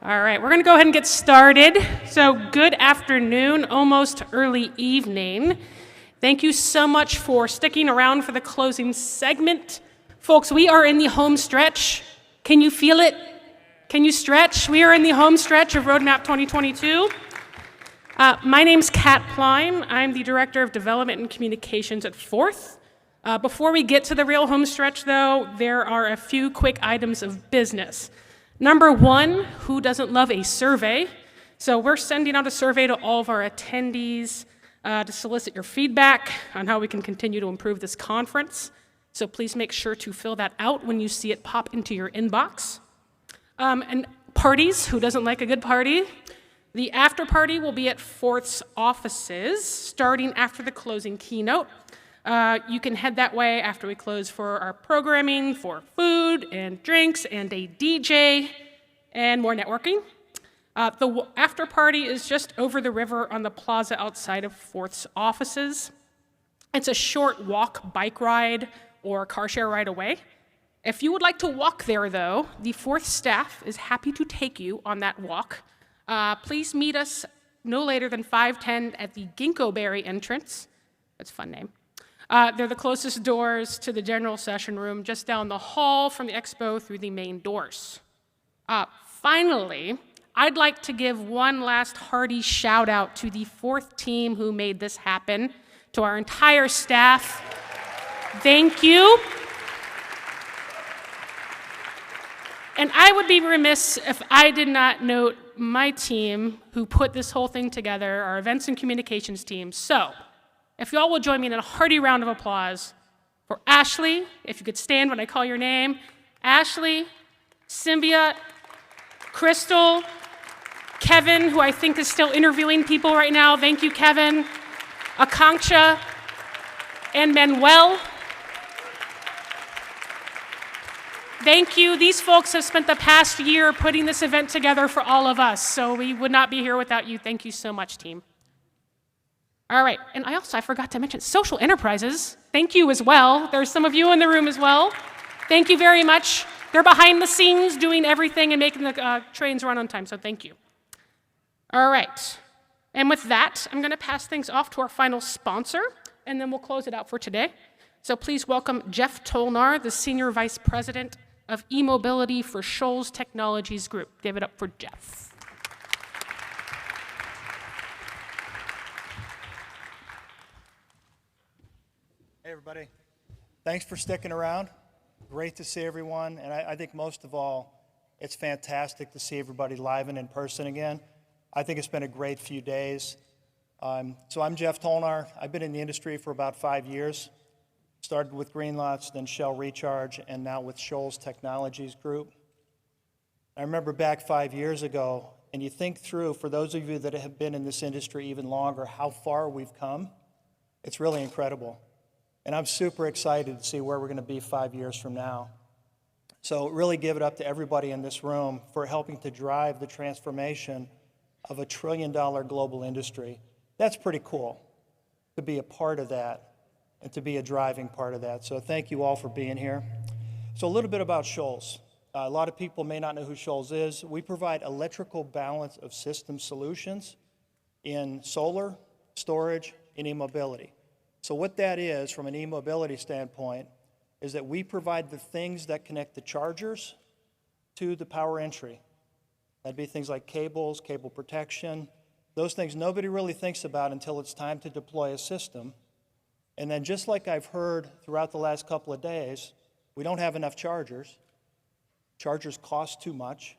All right, we're going to go ahead and get started. So good afternoon, almost early evening. Thank you so much for sticking around for the closing segment. Folks, we are in the home stretch. Can you feel it? Can you stretch? We are in the home stretch of Roadmap 2022. My name's Kat Plein. I'm the Director of Development and Communications at Forth. Before we get to the real home stretch, though, there are a few quick items of business. Number one, who doesn't love a survey? So we're sending out a survey to all of our attendees to solicit your feedback on how we can continue to improve this conference. So please make sure to fill that out when you see it pop into your inbox. And parties, who doesn't like a good party? The after party will be at Forth's offices starting after the closing keynote. You can head that way after we close for our programming, for food and drinks and a DJ and more networking. The after party is just over the river on the plaza outside of Forth's offices. It's a short walk, bike ride, or car share ride away. If you would like to walk there, though, the Forth staff is happy to take you on that walk. Please meet us no later than 5:10 at the Ginkgo Berry entrance. That's a fun name. They're the closest doors to the general session room, just down the hall from the expo through the main doors. Finally, I'd like to give one last hearty shout out to the Forth team who made this happen, to our entire staff. Thank you. And I would be remiss if I did not note my team who put this whole thing together, our events and communications team. So, if you all will join me in a hearty round of applause for Ashley, if you could stand when I call your name. Ashley, Symbia, Crystal, Kevin, who I think is still interviewing people right now. Thank you, Kevin. Akanksha, and Manuel. Thank you. These folks have spent the past year putting this event together for all of us, so we would not be here without you. Thank you so much, team. All right, and I forgot to mention social enterprises. Thank you as well. There's some of you in the room as well. Thank you very much. They're behind the scenes doing everything and making the trains run on time, so thank you. All right, and with that, I'm gonna pass things off to our final sponsor, and then we'll close it out for today. So please welcome Jeff Tolnar, the Senior Vice President of E-Mobility for Shoals Technologies Group. Give it up for Jeff. Hey, everybody. Thanks for sticking around. Great to see everyone. And I think most of all, it's fantastic to see everybody live and in person again. I think it's been a great few days. So I'm Jeff Tolnar. I've been in the industry for about 5 years. Started with Greenlining, then Shell Recharge, and now with Shoals Technologies Group. I remember back 5 years ago, and you think through, for those of you that have been in this industry even longer, how far we've come. It's really incredible. And I'm super excited to see where we're going to be 5 years from now. So really give it up to everybody in this room for helping to drive the transformation of $1 trillion global industry. That's pretty cool to be a part of that and to be a driving part of that. So thank you all for being here. So a little bit about Shoals. A lot of people may not know who Shoals is. We provide electrical balance of system solutions in solar, storage, and e-mobility. So what that is, from an e-mobility standpoint, is that we provide the things that connect the chargers to the power entry. That'd be things like cables, cable protection, those things nobody really thinks about until it's time to deploy a system. And then just like I've heard throughout the last couple of days, we don't have enough chargers. Chargers cost too much.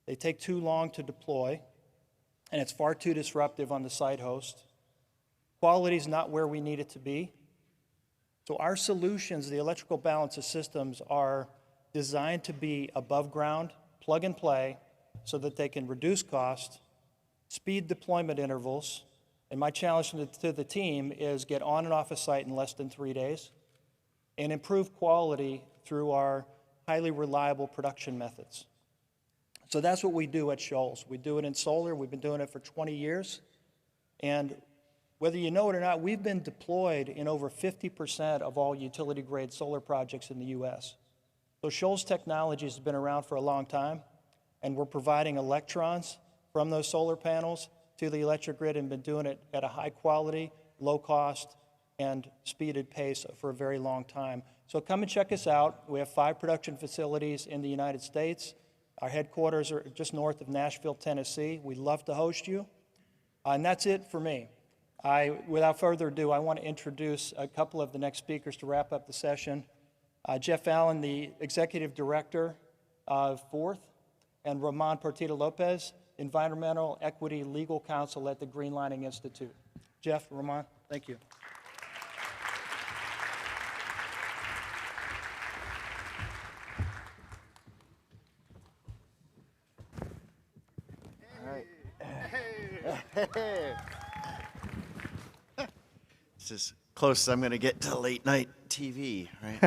They take too long to deploy, and it's far too disruptive on the site host. Quality is not where we need it to be. So our solutions, the electrical balance of systems, are designed to be above ground, plug and play, so that they can reduce cost, speed deployment intervals, and my challenge to the team is get on and off a site in less than 3 days, and improve quality through our highly reliable production methods. So that's what we do at Shoals. We do it in solar. We've been doing it for 20 years. And whether you know it or not, we've been deployed in over 50% of all utility-grade solar projects in the U.S. So Shoals Technologies has been around for a long time, and we're providing electrons from those solar panels to the electric grid and been doing it at a high quality, low cost, and speeded pace for a very long time. So come and check us out. We have 5 production facilities in the United States. Our headquarters are just north of Nashville, Tennessee. We'd love to host you. And that's it for me. Without further ado, I want to introduce a couple of the next speakers to wrap up the session. Jeff Allen, the Executive Director of Fourth, and Ramon Partida-Lopez, Environmental Equity Legal Counsel at the Greenlining Institute. Jeff, Ramon, thank you. It's as close as I'm going to get to late night TV, right?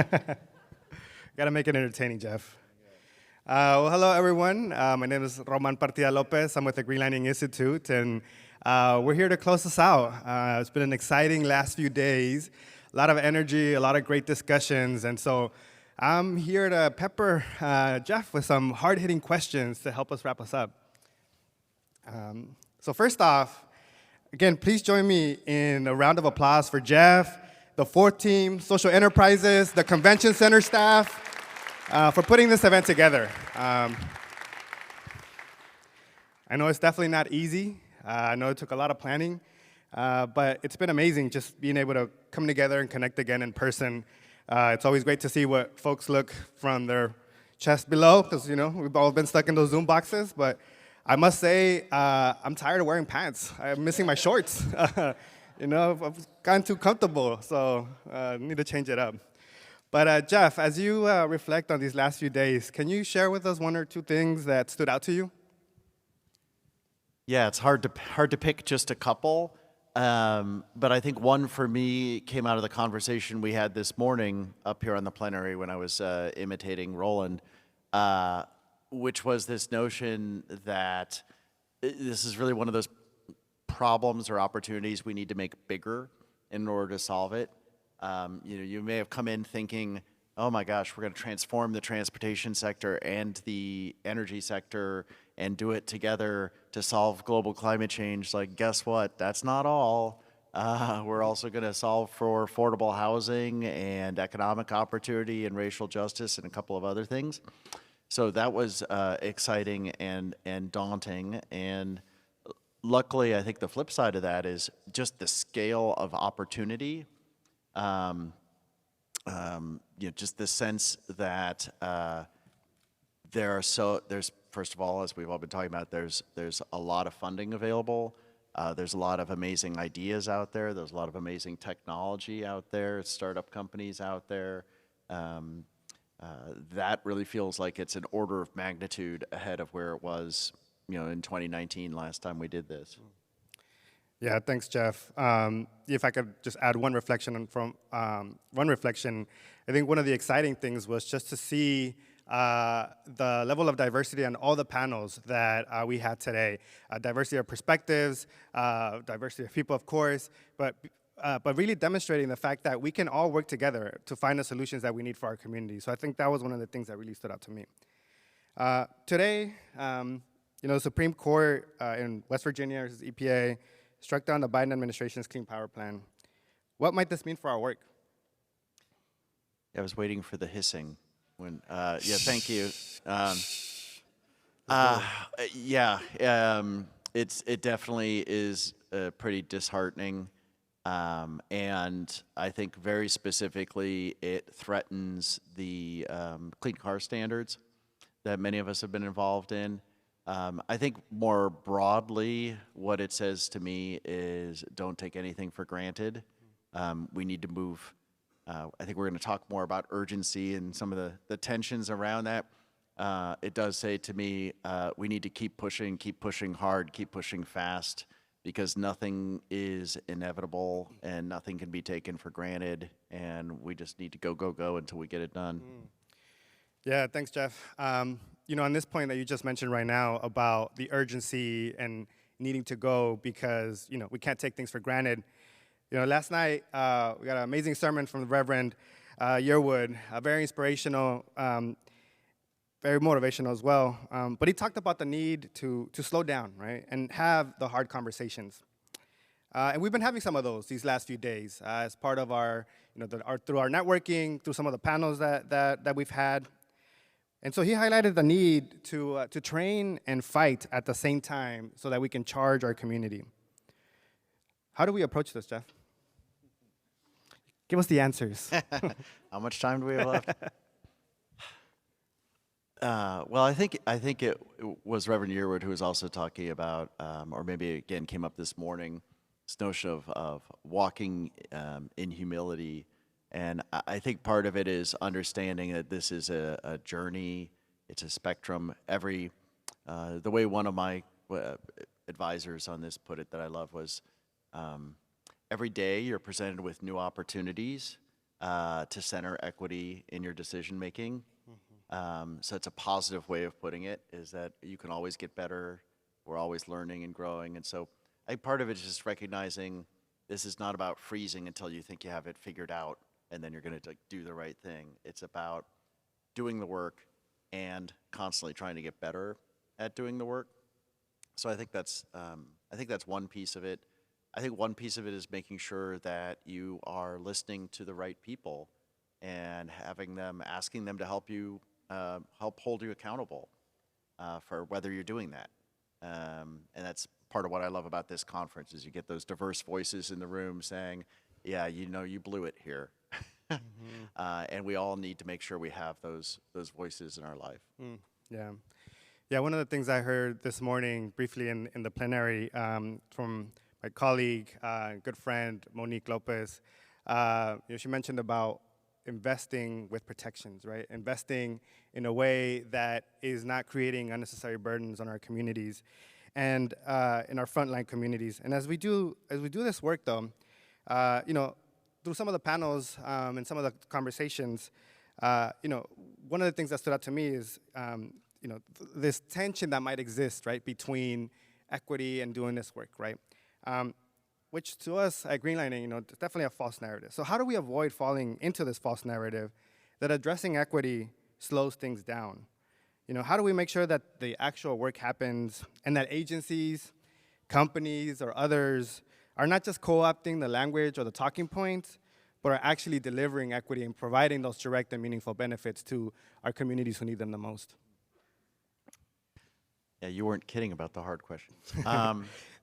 Got to make it entertaining, Jeff. Well, hello, everyone. My name is Ramon Partida-Lopez. I'm with the Greenlining Institute, and we're here to close this out. It's been an exciting last few days, a lot of energy, a lot of great discussions, and so I'm here to pepper Jeff with some hard-hitting questions to help us wrap us up. So first off, again, please join me in a round of applause for Jeff, the Fourth Team, Social Enterprises, the Convention Center staff, for putting this event together. I know it's definitely not easy. I know it took a lot of planning, but it's been amazing just being able to come together and connect again in person. It's always great to see what folks look from their chest below, because we've all been stuck in those Zoom boxes, but I must say, I'm tired of wearing pants. I'm missing my shorts. I've gotten too comfortable, so I need to change it up. But Jeff, as you reflect on these last few days, can you share with us 1 or 2 things that stood out to you? Yeah, it's hard to pick just a couple, but I think one for me came out of the conversation we had this morning up here on the plenary when I was imitating Roland, which was this notion that this is really one of those problems or opportunities we need to make bigger in order to solve it. You may have come in thinking, oh my gosh, we're going to transform the transportation sector and the energy sector and do it together to solve global climate change. Like, guess what? That's not all. We're also going to solve for affordable housing and economic opportunity and racial justice and a couple of other things. So that was exciting and daunting. And luckily, I think the flip side of that is just the scale of opportunity. Just the sense that there's first of all, as we've all been talking about, there's a lot of funding available. There's a lot of amazing ideas out there. There's a lot of amazing technology out there. Startup companies out there. That really feels like it's an order of magnitude ahead of where it was, in 2019, last time we did this. Yeah, thanks, Jeff. If I could just add one reflection, I think one of the exciting things was just to see the level of diversity on all the panels that we had today. Diversity of perspectives, diversity of people, of course, but really demonstrating the fact that we can all work together to find the solutions that we need for our community. So I think that was one of the things that really stood out to me. Today, the Supreme Court in West Virginia, EPA, struck down the Biden administration's Clean Power Plan. What might this mean for our work? I was waiting for the hissing. Thank you. It definitely is pretty disheartening. And I think very specifically it threatens the clean car standards that many of us have been involved in. I think more broadly, what it says to me is don't take anything for granted. We need to move. I think we're going to talk more about urgency and some of the tensions around that. It does say to me, we need to keep pushing hard, keep pushing fast, because nothing is inevitable and nothing can be taken for granted, and we just need to go until we get it done. Yeah, thanks, Jeff. On this point that you just mentioned right now about the urgency and needing to go because, we can't take things for granted. Last night, we got an amazing sermon from the Reverend Yearwood, very inspirational. very motivational as well. But he talked about the need to slow down, right, and have the hard conversations. And we've been having some of those these last few days as part of our, through our networking, through some of the panels that we've had. And so he highlighted the need to train and fight at the same time so that we can charge our community. How do we approach this, Jeff? Give us the answers. How much time do we have left? Well, I think it was Reverend Yearwood who was also talking about, or maybe again came up this morning, this notion of walking in humility. And I think part of it is understanding that this is a journey, it's a spectrum. The way one of my advisors on this put it that I love was, every day you're presented with new opportunities to center equity in your decision making. So it's a positive way of putting it, is that you can always get better. We're always learning and growing. And so I think part of it is just recognizing this is not about freezing until you think you have it figured out and then you're going to do the right thing. It's about doing the work and constantly trying to get better at doing the work. So I think that's one piece of it. I think one piece of it is making sure that you are listening to the right people and asking them to help hold you accountable for whether you're doing that. And that's part of what I love about this conference is you get those diverse voices in the room saying, yeah, you blew it here. And we all need to make sure we have those voices in our life. Yeah. Yeah, one of the things I heard this morning briefly in the plenary from my colleague, good friend, Monique Lopez, she mentioned about investing with protections, right? Investing in a way that is not creating unnecessary burdens on our communities and in our frontline communities. And as we do this work, though, through some of the panels and some of the conversations, one of the things that stood out to me is, this tension that might exist, right, between equity and doing this work, right? Which to us at Greenlining, it's definitely a false narrative. So how do we avoid falling into this false narrative that addressing equity slows things down? How do we make sure that the actual work happens and that agencies, companies, or others are not just co-opting the language or the talking points, but are actually delivering equity and providing those direct and meaningful benefits to our communities who need them the most? Yeah, you weren't kidding about the hard questions.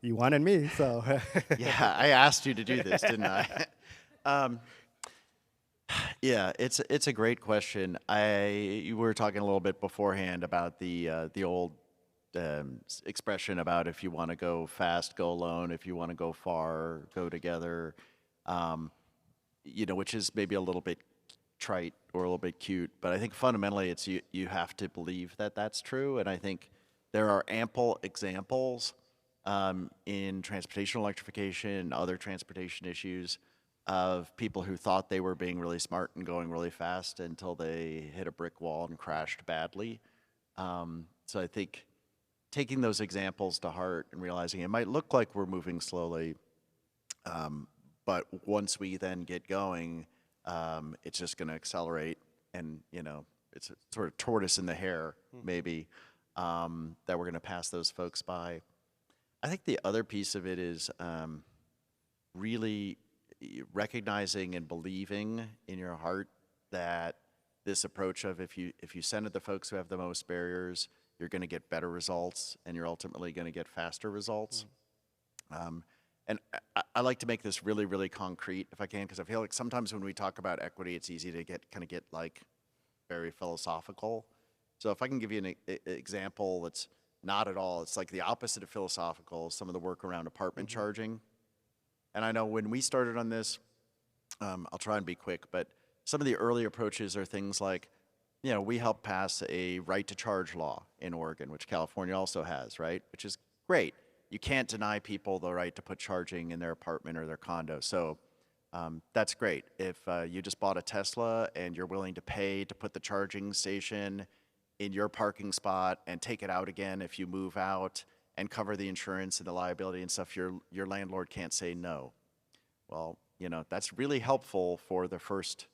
You wanted me, so. Yeah, I asked you to do this, didn't I? Yeah, it's a great question. You were talking a little bit beforehand about the old expression about if you want to go fast, go alone. If you want to go far, go together. Which is maybe a little bit trite or a little bit cute, but I think fundamentally it's you have to believe that that's true, and I think there are ample examples in transportation electrification and other transportation issues of people who thought they were being really smart and going really fast until they hit a brick wall and crashed badly. So I think taking those examples to heart and realizing it might look like we're moving slowly, but once we then get going, it's just going to accelerate, and it's a sort of tortoise in the hare, maybe, that we're going to pass those folks by. I think the other piece of it is really recognizing and believing in your heart that this approach of if you center the folks who have the most barriers, you're going to get better results, and you're ultimately going to get faster results. And I like to make this really, really concrete if I can, because I feel like sometimes when we talk about equity, it's easy to get like very philosophical. So if I can give you an example that's not at all, it's like the opposite of philosophical, some of the work around apartment charging. And I know when we started on this, I'll try and be quick, but some of the early approaches are things like, we helped pass a right to charge law in Oregon, which California also has, right? Which is great. You can't deny people the right to put charging in their apartment or their condo. So that's great. If you just bought a Tesla and you're willing to pay to put the charging station in your parking spot and take it out again if you move out and cover the insurance and the liability and stuff, your landlord can't say no. Well, that's really helpful for the first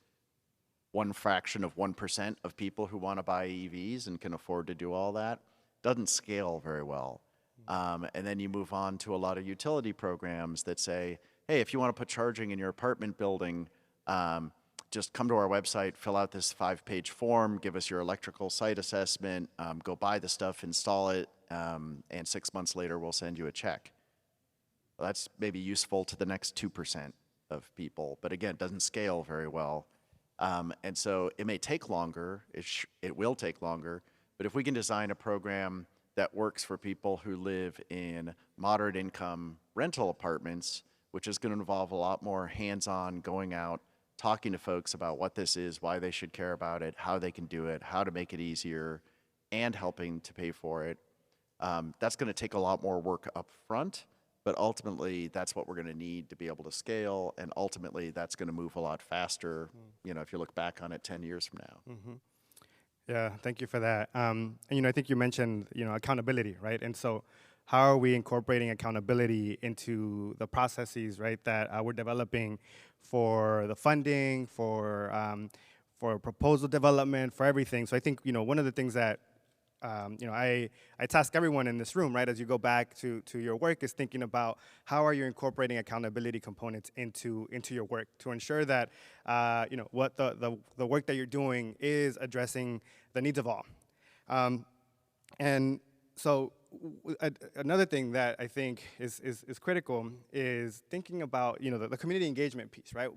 one fraction of 1% of people who want to buy EVs and can afford to do all that. Doesn't scale very well. And then you move on to a lot of utility programs that say, hey, if you want to put charging in your apartment building, just come to our website, fill out this 5-page form, give us your electrical site assessment, go buy the stuff, install it, and 6 months later we'll send you a check. Well, that's maybe useful to the next 2% of people, but again, it doesn't scale very well. And so it may take longer, it will take longer, but if we can design a program that works for people who live in moderate income rental apartments, which is going to involve a lot more hands-on going out, talking to folks about what this is, why they should care about it, how they can do it, how to make it easier, and helping to pay for it. That's going to take a lot more work up front, but ultimately that's what we're going to need to be able to scale, and ultimately that's going to move a lot faster, you know, if you look back on it 10 years from now. Yeah, thank you for that. And, you know, I think you mentioned, you know, accountability, right? And so how are we incorporating accountability into the processes, right, that we're developing for the funding, for proposal development, for everything? So I think, you know, one of the things that, you know, I task everyone in this room, right, as you go back to your work, is thinking about how are you incorporating accountability components into your work to ensure that, you know, what the work that you're doing is addressing the needs of all. And so another thing that I think is critical is thinking about, you know, the community engagement piece, right?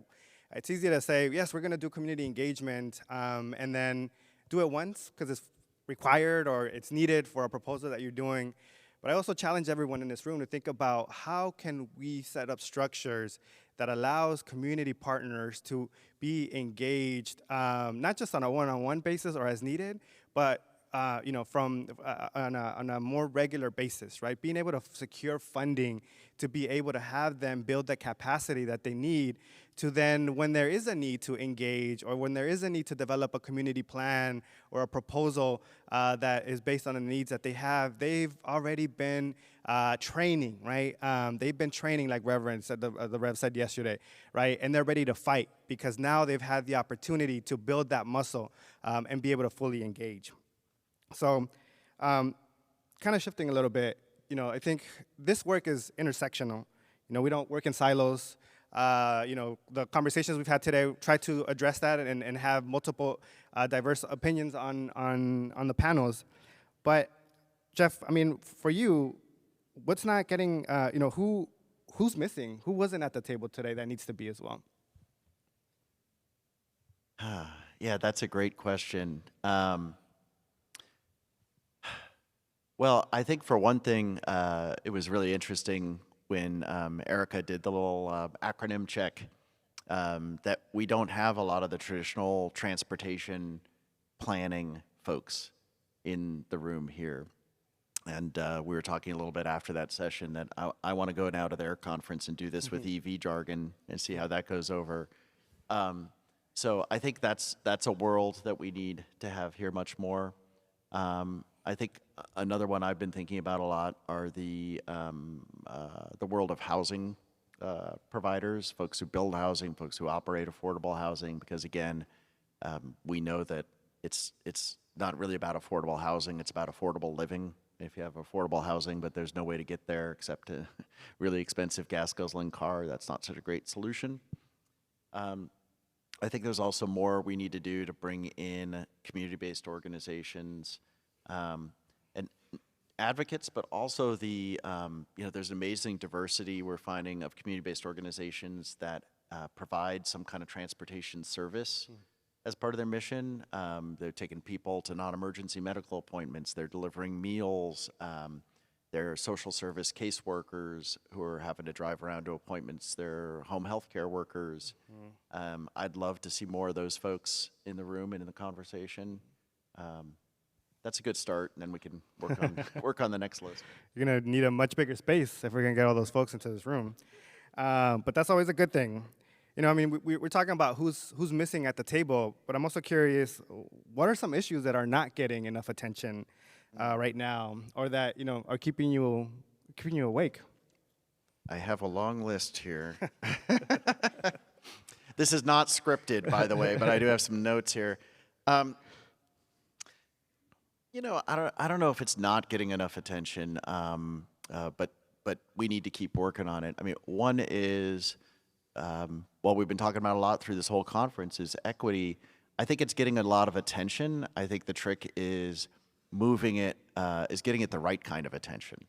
It's easy to say, yes, we're going to do community engagement, and then do it once because it's required or it's needed for a proposal that you're doing. But I also challenge everyone in this room to think about how can we set up structures that allows community partners to be engaged, not just on a one-on-one basis or as needed, but you know, on a more regular basis, right? Being able to secure funding to be able to have them build the capacity that they need to then, when there is a need to engage or when there is a need to develop a community plan or a proposal that is based on the needs that they have, they've already been training, right? They've been training, like Reverend said, the Rev said yesterday, right? And they're ready to fight because now they've had the opportunity to build that muscle and be able to fully engage. So kind of shifting a little bit, you know, I think this work is intersectional. You know, we don't work in silos. You know, the conversations we've had today try to address that and have multiple diverse opinions on the panels. But Jeff, I mean, for you, what's not getting, you know, who's missing? Who wasn't at the table today that needs to be as well? Yeah, that's a great question. Well, I think for one thing, it was really interesting when Erica did the little acronym check that we don't have a lot of the traditional transportation planning folks in the room here. And we were talking a little bit after that session that I want to go now to their conference and do this with EV jargon and see how that goes over. So I think that's a world that we need to have here much more. I think another one I've been thinking about a lot are the world of housing providers, folks who build housing, folks who operate affordable housing, because again, we know that it's not really about affordable housing, it's about affordable living. If you have affordable housing, but there's no way to get there except a really expensive gas-guzzling car, that's not such a great solution. I think there's also more we need to do to bring in community-based organizations, and advocates, but also the, you know, there's amazing diversity we're finding of community-based organizations that provide some kind of transportation service as part of their mission. They're taking people to non-emergency medical appointments. They're delivering meals. They're social service caseworkers who are having to drive around to appointments. They're home health care workers. I'd love to see more of those folks in the room and in the conversation. That's a good start, and then we can work on the next list. You're gonna need a much bigger space if we're gonna get all those folks into this room. But that's always a good thing. You know, I mean, we're talking about who's missing at the table, but I'm also curious, what are some issues that are not getting enough attention right now, or that, you know, are keeping you awake? I have a long list here. This is not scripted, by the way, but I do have some notes here. I don't know if it's not getting enough attention, but we need to keep working on it. I mean, one is, what we've been talking about a lot through this whole conference is equity. I think it's getting a lot of attention. I think the trick is getting it the right kind of attention.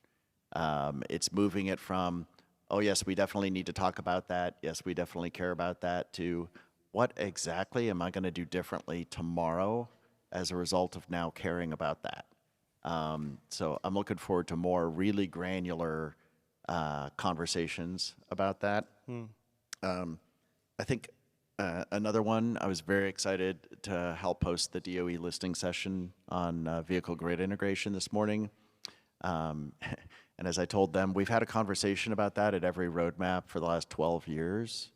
It's moving it from, oh yes, we definitely need to talk about that. Yes, we definitely care about that, to what exactly am I going to do differently tomorrow as a result of now caring about that. So I'm looking forward to more really granular conversations about that. I think another one, I was very excited to help host the DOE listening session on vehicle grid integration this morning. And as I told them, we've had a conversation about that at every roadmap for the last 12 years.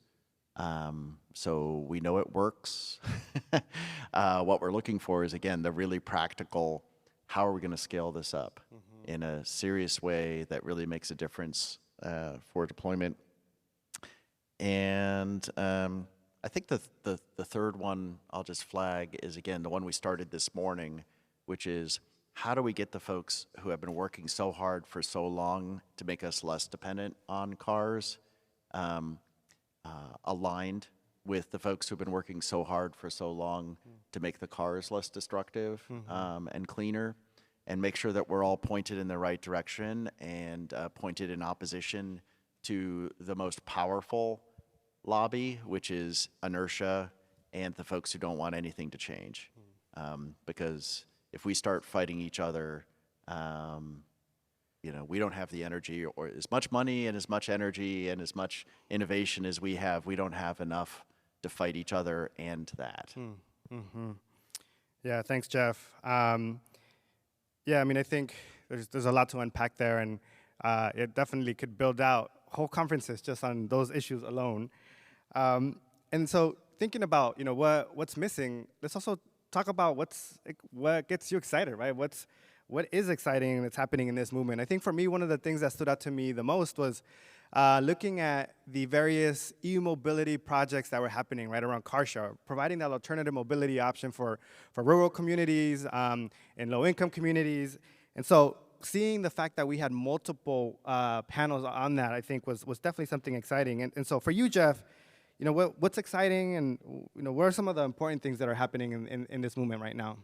So we know it works. What we're looking for is, again, the really practical, how are we going to scale this up in a serious way that really makes a difference for deployment. And I think the third one I'll just flag is, again, the one we started this morning, which is, how do we get the folks who have been working so hard for so long to make us less dependent on cars aligned with the folks who've been working so hard for so long to make the cars less destructive and cleaner, and make sure that we're all pointed in the right direction and pointed in opposition to the most powerful lobby, which is inertia and the folks who don't want anything to change. Because if we start fighting each other, we don't have the energy, or as much money and as much energy and as much innovation as we have. We don't have enough to fight each other and that. Yeah, thanks, Jeff. I mean, I think there's a lot to unpack there, and it definitely could build out whole conferences just on those issues alone. And so thinking about, what's missing, let's also talk about what gets you excited, right? What is exciting that's happening in this movement? I think for me, one of the things that stood out to me the most was looking at the various e-mobility projects that were happening right around car share, providing that alternative mobility option for rural communities and low-income communities. And so seeing the fact that we had multiple panels on that, I think was definitely something exciting. And so for you, Jeff, what's exciting, and what are some of the important things that are happening in this movement right now?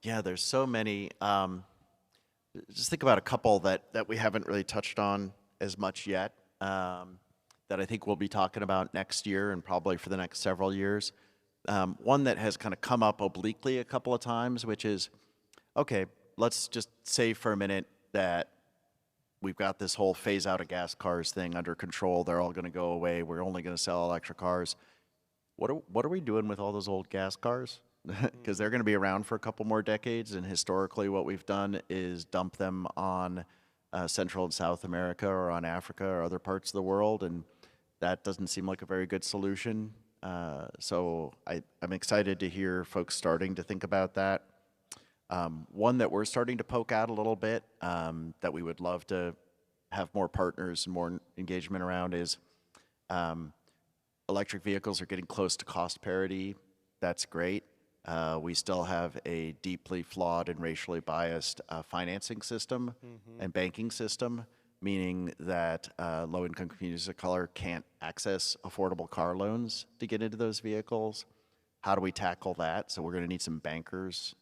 Yeah, there's so many. Just think about a couple that we haven't really touched on as much yet, that I think we'll be talking about next year and probably for the next several years. One that has kind of come up obliquely a couple of times, which is, okay, let's just say for a minute that we've got this whole phase out of gas cars thing under control. They're all going to go away. We're only going to sell electric cars. What are we doing with all those old gas cars? Because they're going to be around for a couple more decades, and historically what we've done is dump them on Central and South America or on Africa or other parts of the world, and that doesn't seem like a very good solution. So I'm excited to hear folks starting to think about that. One that we're starting to poke out a little bit, that we would love to have more partners and more engagement around, is electric vehicles are getting close to cost parity. That's great. We still have a deeply flawed and racially biased financing system and banking system, meaning that low-income communities of color can't access affordable car loans to get into those vehicles. How do we tackle that? So we're going to need some bankers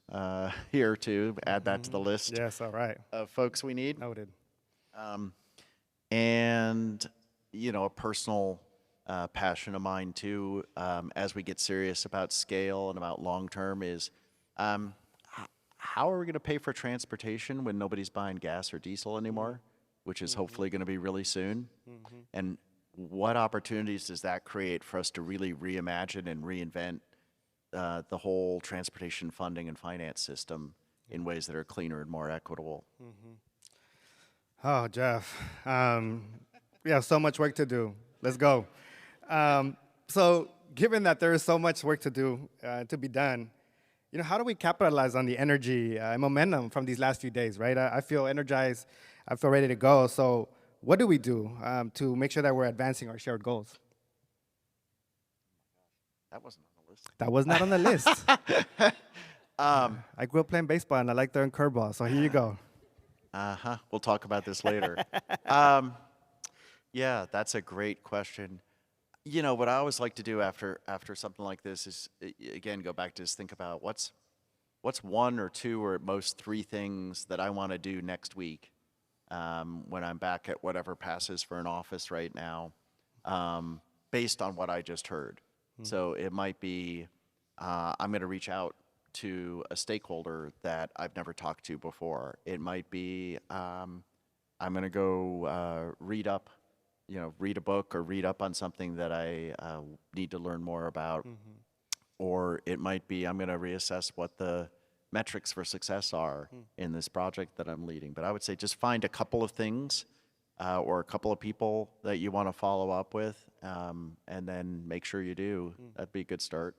here to add that to the list. Yes, all right. Of folks we need. Noted. And, a personal passion of mine too, as we get serious about scale and about long-term, is how are we going to pay for transportation when nobody's buying gas or diesel anymore, which is hopefully going to be really soon? And what opportunities does that create for us to really reimagine and reinvent the whole transportation funding and finance system in ways that are cleaner and more equitable? Oh, Jeff, we have so much work to do. Let's go. So given that there is so much work to do, to be done, how do we capitalize on the energy and momentum from these last few days, right? I feel energized. I feel ready to go. So what do we do to make sure that we're advancing our shared goals? That wasn't on the list. That was not on the list. I grew up playing baseball, and I like throwing curveballs, so here you go. We'll talk about this later. Yeah, that's a great question. You know, what I always like to do after something like this is, again, go back to just think about what's one or two or at most three things that I want to do next week when I'm back at whatever passes for an office right now, based on what I just heard. So it might be I'm going to reach out to a stakeholder that I've never talked to before. It might be I'm going to go read a book or read up on something that I need to learn more about. Or it might be I'm going to reassess what the metrics for success are in this project that I'm leading. But I would say just find a couple of things or a couple of people that you want to follow up with, and then make sure you do. That'd be a good start.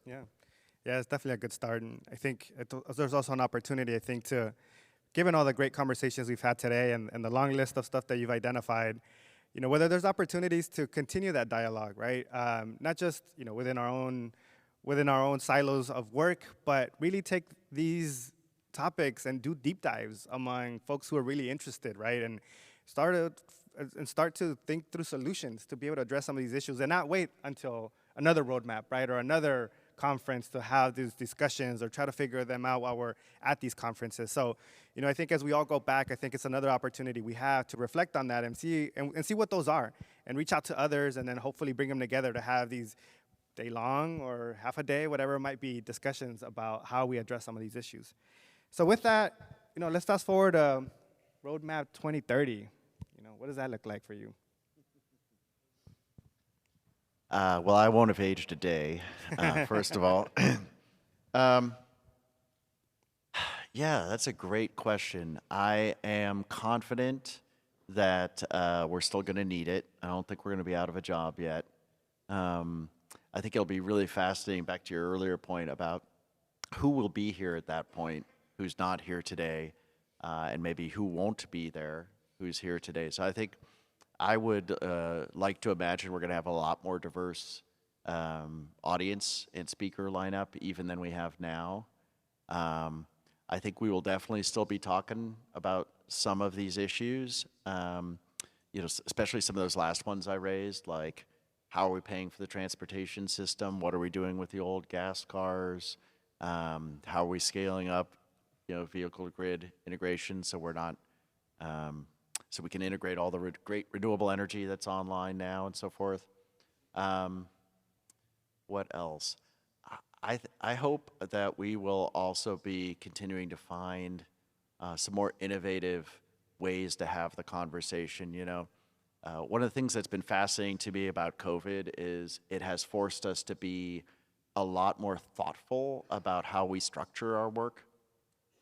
Yeah, it's definitely a good start. And I think there's also an opportunity, I think, to, given all the great conversations we've had today and the long list of stuff that you've identified, you know, whether there's opportunities to continue that dialogue, right? Not just, you know, within our own silos of work, but really take these topics and do deep dives among folks who are really interested, right? And start to think through solutions to be able to address some of these issues and not wait until another roadmap, right, or another conference to have these discussions or try to figure them out while we're at these conferences. So, you know, I think as we all go back, I think it's another opportunity we have to reflect on that and see what those are and reach out to others and then hopefully bring them together to have these day-long or half a day, whatever it might be, discussions about how we address some of these issues. So with that, you know, let's fast forward to Roadmap 2030. You know, what does that look like for you? Well, I won't have aged a day, first of all. Yeah, that's a great question. I am confident that we're still going to need it. I don't think we're going to be out of a job yet. I think it'll be really fascinating, back to your earlier point about who will be here at that point, who's not here today, and maybe who won't be there, who's here today. So I think I would like to imagine we're going to have a lot more diverse audience and speaker lineup even than we have now. I think we will definitely still be talking about some of these issues, you know, especially some of those last ones I raised, like how are we paying for the transportation system? What are we doing with the old gas cars? How are we scaling up, you know, vehicle to grid integration so we're not so we can integrate all the great renewable energy that's online now and so forth. What else? I hope that we will also be continuing to find some more innovative ways to have the conversation. You know, one of the things that's been fascinating to me about COVID is it has forced us to be a lot more thoughtful about how we structure our work.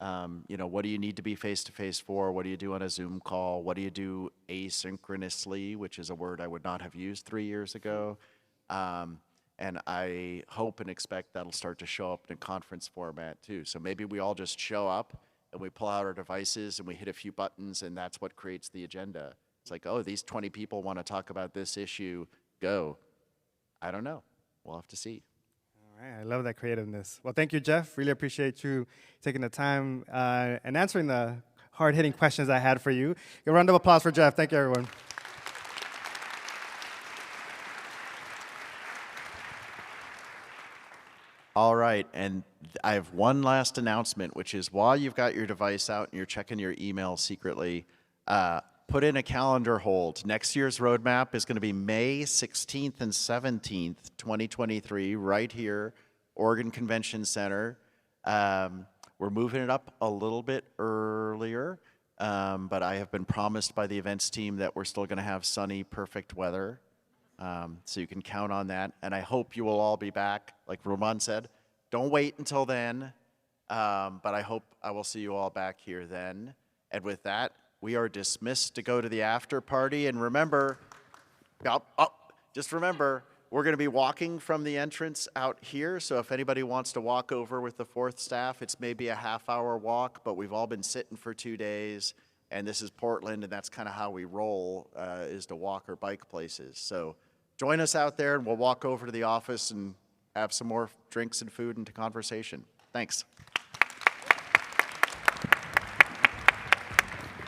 You know, what do you need to be face-to-face for? What do you do on a Zoom call? What do you do asynchronously, which is a word I would not have used 3 years ago? And I hope and expect that'll start to show up in a conference format too. So maybe we all just show up and we pull out our devices and we hit a few buttons and that's what creates the agenda. It's like, oh, these 20 people want to talk about this issue, go. I don't know. We'll have to see. All right, I love that creativeness. Well, thank you, Jeff. Really appreciate you taking the time and answering the hard-hitting questions I had for you. A round of applause for Jeff. Thank you, everyone. All right, and I have one last announcement, which is while you've got your device out and you're checking your email secretly, put in a calendar hold. Next year's roadmap is going to be May 16th and 17th, 2023, right here, Oregon Convention Center. We're moving it up a little bit earlier, but I have been promised by the events team that we're still going to have sunny, perfect weather. So you can count on that, and I hope you will all be back. Like Roman said, don't wait until then, but I hope I will see you all back here then. And with that, we are dismissed to go to the after party. And remember, just remember, we're going to be walking from the entrance out here. So if anybody wants to walk over with the fourth staff, it's maybe a half-hour walk, but we've all been sitting for 2 days. And this is Portland, and that's kind of how we roll, is to walk or bike places. So join us out there, and we'll walk over to the office and have some more drinks and food and conversation. Thanks.